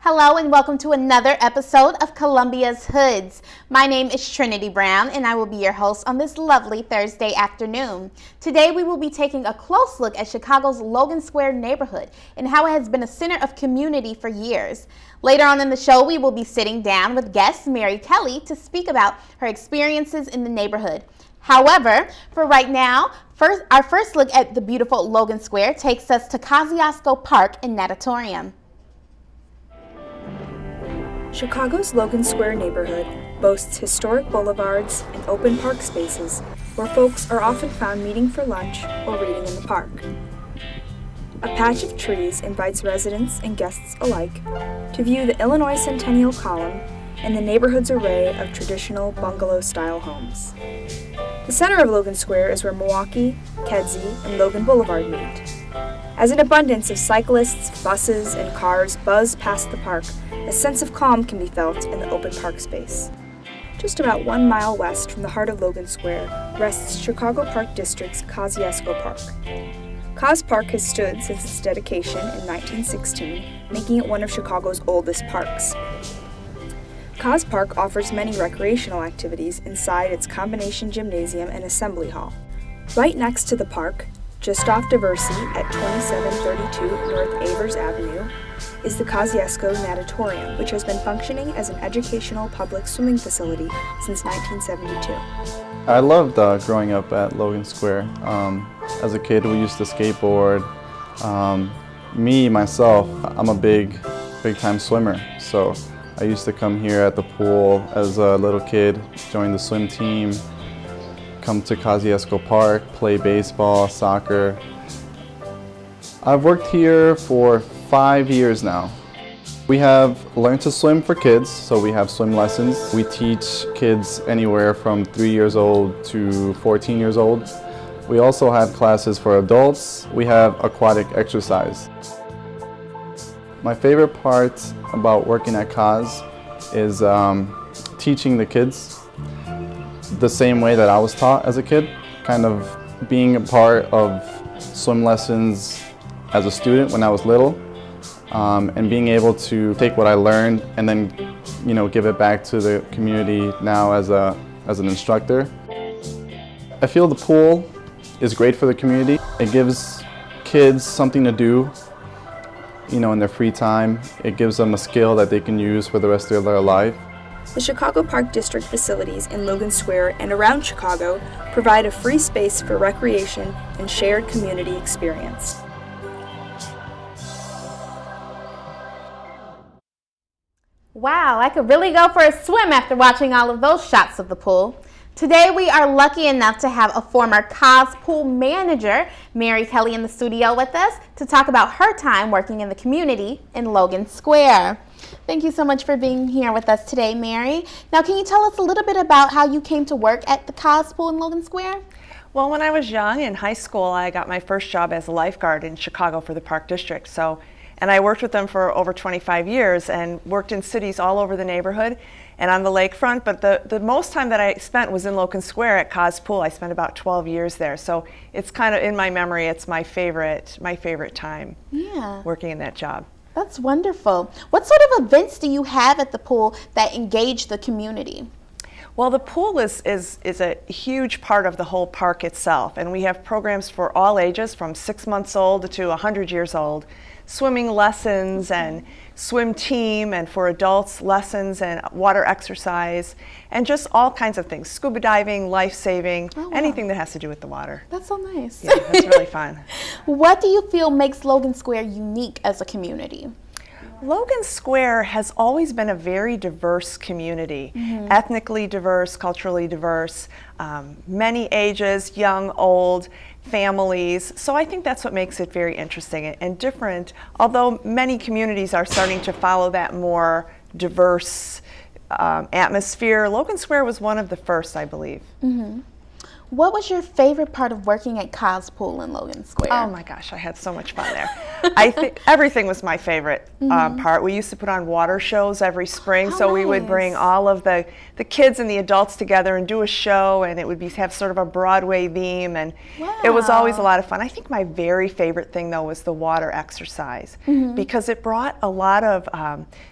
Hello and welcome to another episode of Columbia's Hoods. My name is Trinity Brown and I will be your host on this lovely Thursday afternoon. Today we will be taking a close look at Chicago's Logan Square neighborhood and how it has been a center of community for years. Later on in the show we will be sitting down with guest Mary Kelly to speak about her experiences in the neighborhood. However, for right now, our first look at the beautiful Logan Square takes us to Kosciuszko Park and Natatorium. Chicago's Logan Square neighborhood boasts historic boulevards and open park spaces where folks are often found meeting for lunch or reading in the park. A patch of trees invites residents and guests alike to view the Illinois Centennial Column and the neighborhood's array of traditional bungalow-style homes. The center of Logan Square is where Milwaukee, Kedzie, and Logan Boulevard meet. As an abundance of cyclists, buses, and cars buzz past the park, a sense of calm can be felt in the open park space. Just about 1 mile west from the heart of Logan Square rests Chicago Park District's Kosciuszko Park. Kos Park has stood since its dedication in 1916, making it one of Chicago's oldest parks. Kos Park offers many recreational activities inside its combination gymnasium and assembly hall. Right next to the park, just off Diversey at 2732 North Avers Avenue, is the Kosciuszko Natatorium, which has been functioning as an educational public swimming facility since 1972. I loved growing up at Logan Square. As a kid, we used to skateboard. Myself, I'm a big-time swimmer, so I used to come here at the pool as a little kid, join the swim team, come to Kosciuszko Park, play baseball, soccer. I've worked here for 5 years now. We have Learn to Swim for kids, so we have swim lessons. We teach kids anywhere from 3 years old to 14 years old. We also have classes for adults. We have aquatic exercise. My favorite part about working at Kos is teaching the kids the same way that I was taught as a kid, kind of being a part of swim lessons as a student when I was little, and being able to take what I learned and then, give it back to the community now as an instructor. I feel the pool is great for the community. It gives kids something to do, in their free time. It gives them a skill that they can use for the rest of their life. The Chicago Park District facilities in Logan Square and around Chicago provide a free space for recreation and shared community experience. Wow, I could really go for a swim after watching all of those shots of the pool. Today we are lucky enough to have a former Kos pool manager, Mary Kelly, in the studio with us to talk about her time working in the community in Logan Square. Thank you so much for being here with us today, Mary. Now, can you tell us a little bit about how you came to work at the Kos pool in Logan Square? Well, when I was young in high school, I got my first job as a lifeguard in Chicago for the Park District. And I worked with them for over 25 years and worked in cities all over the neighborhood and on the lakefront. But the most time that I spent was in Logan Square at Kos Pool. I spent about 12 years there. So it's kind of in my memory, it's my favorite time working in that job. That's wonderful. What sort of events do you have at the pool that engage the community? Well, the pool is a huge part of the whole park itself, and we have programs for all ages from 6 months old to 100 years old, swimming lessons and swim team, and for adults lessons and water exercise, and just all kinds of things, scuba diving, life saving, anything that has to do with the water. That's so nice. Yeah, that's really fun. What do you feel makes Logan Square unique as a community? Logan Square has always been a very diverse community, ethnically diverse, culturally diverse, many ages, young, old, families. So I think that's what makes it very interesting and different, although many communities are starting to follow that more diverse atmosphere. Logan Square was one of the first, I believe. What was your favorite part of working at Cos Pool in Logan Square? Oh my gosh, I had so much fun there. I think everything was my favorite part. We used to put on water shows every spring, so we would bring all of the kids and the adults together and do a show, and it would have sort of a Broadway theme, and it was always a lot of fun. I think my very favorite thing, though, was the water exercise, because it brought a lot of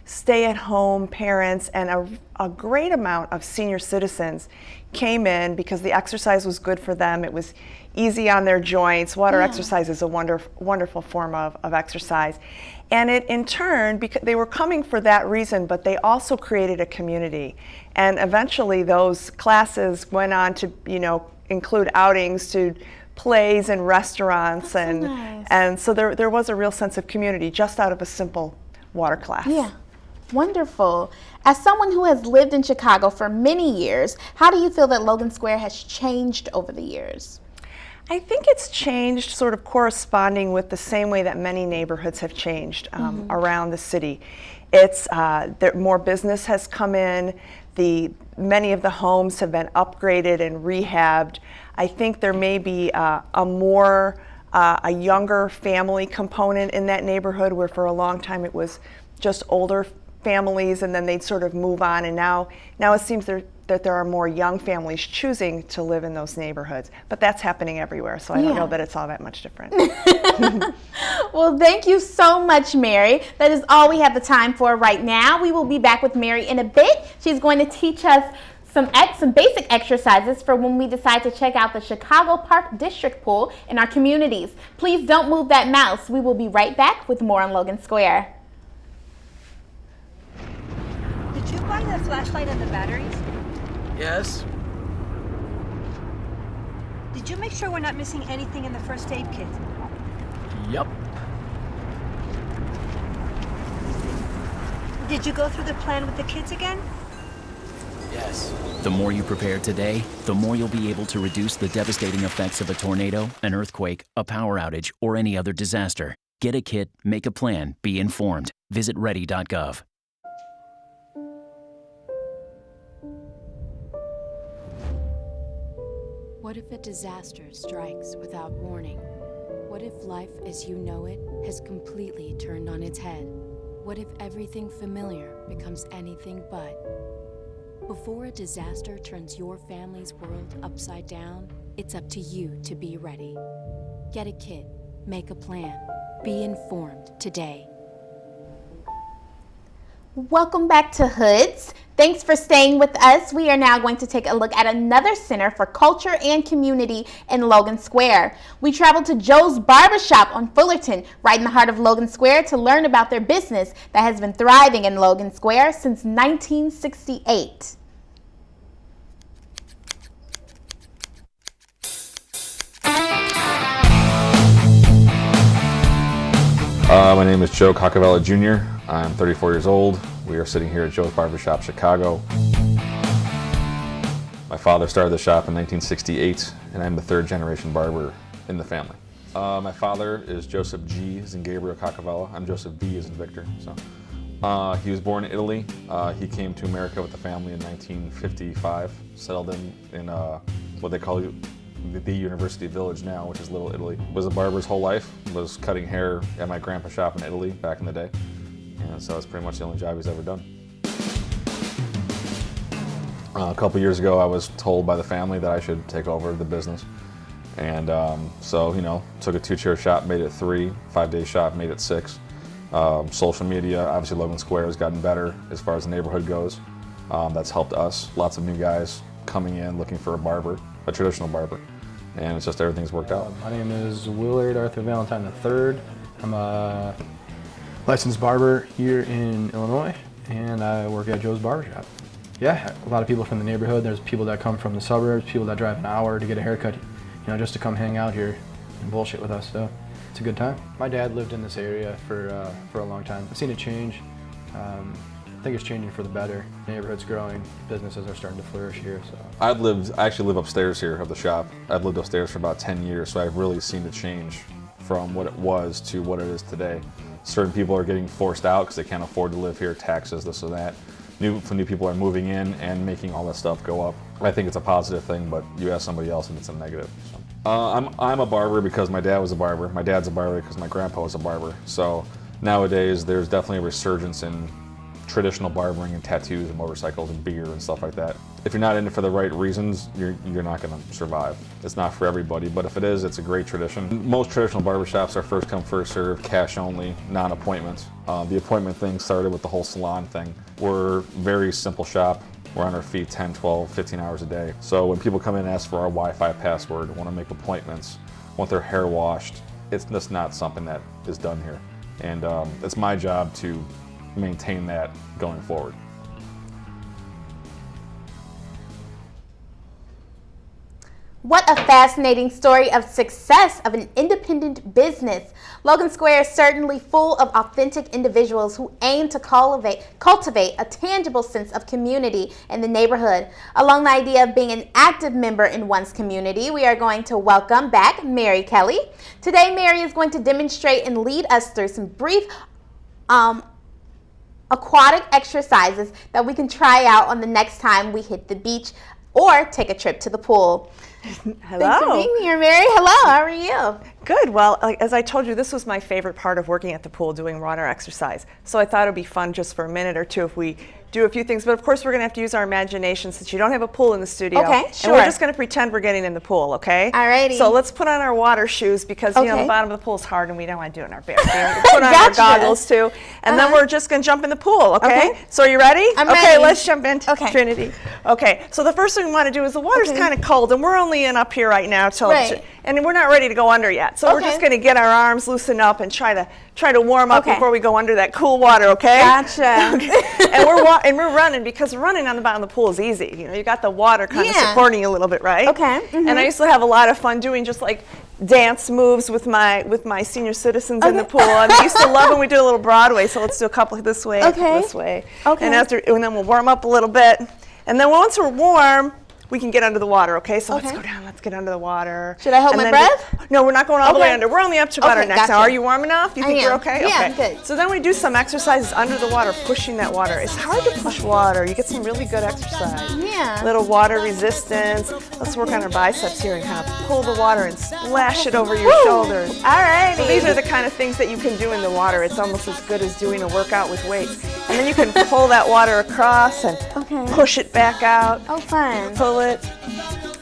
stay-at-home parents and a great amount of senior citizens came in because the exercise was good for them. It was easy on their joints. Water exercise is a wonderful form of exercise. And it, in turn, because they were coming for that reason, but they also created a community. And eventually those classes went on to, include outings to plays and restaurants. And so there was a real sense of community just out of a simple water class. Yeah. Wonderful. As someone who has lived in Chicago for many years, how do you feel that Logan Square has changed over the years? I think it's changed sort of corresponding with the same way that many neighborhoods have changed around the city. It's more business has come in. Many of the homes have been upgraded and rehabbed. I think there may be a younger family component in that neighborhood, where for a long time it was just older families and then they'd sort of move on, and now it seems that there are more young families choosing to live in those neighborhoods. But that's happening everywhere, so I don't know that it's all that much different. Well, thank you so much, Mary. That is all we have the time for right now. We will be back with Mary in a bit. She's going to teach us some basic exercises for when we decide to check out the Chicago Park District Pool in our communities. Please don't move that mouse. We will be right back with more on Logan Square. Did you buy the flashlight and the batteries? Yes. Did you make sure we're not missing anything in the first aid kit? Yup. Did you go through the plan with the kids again? Yes. The more you prepare today, the more you'll be able to reduce the devastating effects of a tornado, an earthquake, a power outage, or any other disaster. Get a kit, make a plan, be informed. Visit ready.gov. What if a disaster strikes without warning? What if life as you know it has completely turned on its head? What if everything familiar becomes anything but? Before a disaster turns your family's world upside down, it's up to you to be ready. Get a kit, make a plan, be informed today. Welcome back to Hoods. Thanks for staying with us. We are now going to take a look at another center for culture and community in Logan Square. We traveled to Joe's Barbershop on Fullerton, right in the heart of Logan Square, to learn about their business that has been thriving in Logan Square since 1968. My name is Joe Cacavella Jr. I'm 34 years old. We are sitting here at Joe's Barbershop, Chicago. My father started the shop in 1968, and I'm the third generation barber in the family. My father is Joseph G. as in Gabriel Cacavella. I'm Joseph B. as in Victor. He was born in Italy. He came to America with the family in 1955, settled in what they call the University Village now, which is Little Italy. Was a barber his whole life, was cutting hair at my grandpa's shop in Italy back in the day. And so it's pretty much the only job he's ever done. A couple years ago, I was told by the family that I should take over the business. And so, took a 2-chair shop, made it 3, 5-day shop, made it 6. Social media, obviously Logan Square has gotten better as far as the neighborhood goes. That's helped us. Lots of new guys coming in looking for a barber, a traditional barber. And it's just everything's worked out. My name is Willard Arthur Valentine III. I'm a licensed barber here in Illinois, and I work at Joe's Barbershop. Yeah, a lot of people from the neighborhood. There's people that come from the suburbs, people that drive an hour to get a haircut, just to come hang out here and bullshit with us, so it's a good time. My dad lived in this area for a long time. I've seen it change. I think it's changing for the better. The neighborhood's growing, businesses are starting to flourish here. So I actually live upstairs here of the shop. I've lived upstairs for about 10 years, so I've really seen it change from what it was to what it is today. Certain people are getting forced out because they can't afford to live here, taxes, this and that. new people are moving in and making all that stuff go up. I think it's a positive thing, but you ask somebody else and it's a negative. So. I'm a barber because my dad was a barber. My dad's a barber because my grandpa was a barber. So nowadays there's definitely a resurgence in traditional barbering and tattoos and motorcycles and beer and stuff like that. If you're not in it for the right reasons, you're not going to survive. It's not for everybody, but if it is, it's a great tradition. Most traditional barbershops are first come, first serve, cash only, non-appointment. The appointment thing started with the whole salon thing. We're a very simple shop. We're on our feet 10, 12, 15 hours a day. So when people come in and ask for our Wi-Fi password, want to make appointments, want their hair washed, it's just not something that is done here. And it's my job to maintain that going forward. What a fascinating story of success of an independent business. Logan Square is certainly full of authentic individuals who aim to cultivate a tangible sense of community in the neighborhood. Along the idea of being an active member in one's community, we are going to welcome back Mary Kelly. Today, Mary is going to demonstrate and lead us through some brief aquatic exercises that we can try out on the next time we hit the beach or take a trip to the pool. Hello. Thanks for being here, Mary. Hello, how are you? Good. Well, as I told you, this was my favorite part of working at the pool, doing water exercise. So I thought it would be fun just for a minute or two if we do a few things. But of course, we're going to have to use our imagination since you don't have a pool in the studio. Okay, sure. And we're just going to pretend we're getting in the pool, okay? Alrighty. So let's put on our water shoes because, you know, Okay. the bottom of the pool is hard and we don't want to do it in our bare feet. We put on our Gotcha. goggles too. And then we're just going to jump in the pool, okay? Okay. So are you ready? I'm okay, ready. let's jump in, Okay. Trinity. Okay, so the first thing we want to do is the water's Okay. kind of cold and we're only in up here right now till Right. and we're not ready to go under yet. So we're Okay. just going to get our arms loosened up and try to warm up Okay. before we go under that cool water, okay? Gotcha. And we're running because running on the bottom of the pool is easy. You know, you got the water kind of Yeah. supporting you a little bit, right? Okay. Mhm. And I used to have a lot of fun doing just like dance moves with my senior citizens in the pool. And I used to love when we did a little Broadway. So let's do a couple this way, a couple Okay. this way. Okay. And then we'll warm up a little bit. And then once we're warm, we can get under the water, okay? So let's Okay. go down, let's get under the water. Should I hold And my then breath? No, we're not going all the way Okay. under. We're only up to about our Okay, necks. Now, gotcha. are you warm enough? You I think you're am. okay? Yeah, okay. I'm good. So then we do some exercises under the water, pushing that water. It's hard to push water. You get some really good exercise. Yeah. Little water resistance. Let's work on our biceps here and kind of pull the water and splash it over your shoulders. Alrighty. So these are the kind of things that you can do in the water. It's almost as good as doing a workout with weights. And then you can pull that water across and Okay. push it back out. Oh, fun. Pull it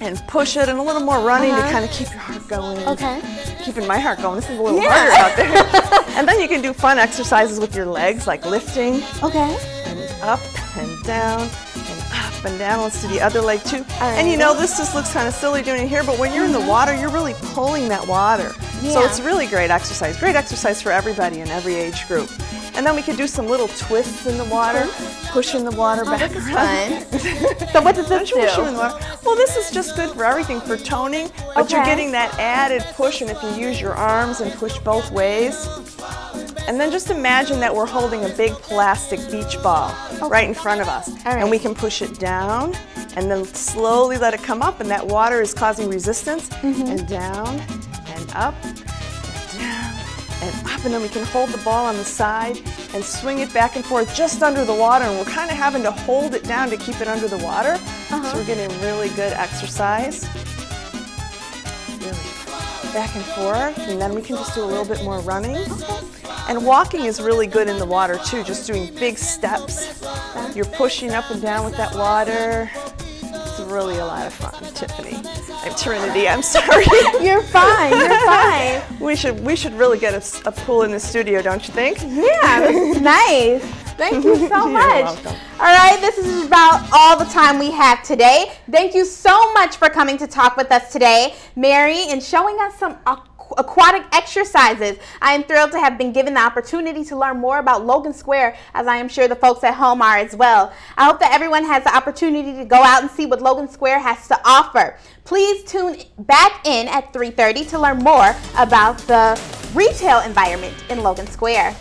and push it, and a little more running to Uh-huh. kind of keep your heart going. Okay. Keeping my heart going. This is a little Yeah. harder out there. And then you can do fun exercises with your legs, like lifting Okay. and up and down and up and down. Let's do the other leg too. Alright. And you know, this just looks kind of silly doing it here, but when you're in the water, you're really pulling that water. So Yeah. it's really great exercise. Great exercise for everybody in every age group. And then we could do some little twists in the water, pushing the water back This is around. fun. So what does this do? Push you in the water. Well, this is just good for everything, for toning, but you're Okay. getting that added push, and if you use your arms and push both ways. And then just imagine that we're holding a big plastic beach ball right in front of us. All right. And we can push it down and then slowly let it come up, and that water is causing resistance, and down and up and down and up, and then we can hold the ball on the side and swing it back and forth just under the water, and we're kind of having to hold it down to keep it under the water. So we're getting really good exercise. Really back and forth, and then we can just do a little bit more running. And walking is really good in the water too, just doing big steps. You're pushing up and down with that water. It's really a lot of fun, Tiffany. I'm Trinity, I'm sorry. You're fine. You're fine. We should really get a pool in the studio, don't you think? Yeah, this is nice. Thank you so You're much. welcome. All right, this is about all the time we have today. Thank you so much for coming to talk with us today, Mary, and showing us some aquatic exercises. I am thrilled to have been given the opportunity to learn more about Logan Square, as I am sure the folks at home are as well. I hope that everyone has the opportunity to go out and see what Logan Square has to offer. Please tune back in at 3:30 to learn more about the retail environment in Logan Square.